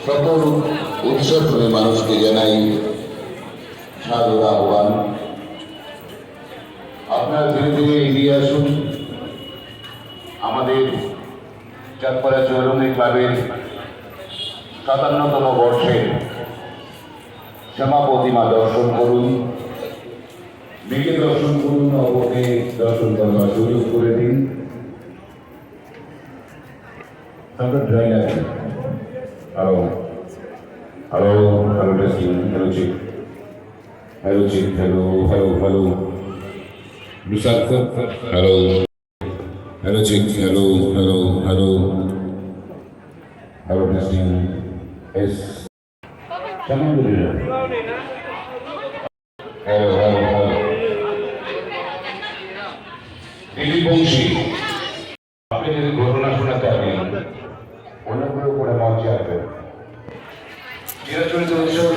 সকল উৎসব মানুষকে জানাই সাদর আহ্বান। আপনারা ধীরে ধীরে এগিয়ে আসুন। আমাদের চাঁদপাড়া চৌরঙ্গি ক্লাবের ৫৭তম বর্ষের শ্যামা প্রতিমা দর্শন করুন। দিকে দর্শন করুন, অপরকে দর্শন করবার সুযোগ করে দিন। আমরা ড্রয়িং আছি। Hello hello hello testing, hello check, hello check, hello hello hello Vishal, hello hello check, hello hello hello hello testing, এস সামনে hello hello hello Dilip Bansi. আপনি যদি ঘটনা শোনাতে পারেন অন্য করে মঞ্চে আসবেন। চিরাচরিত উৎসব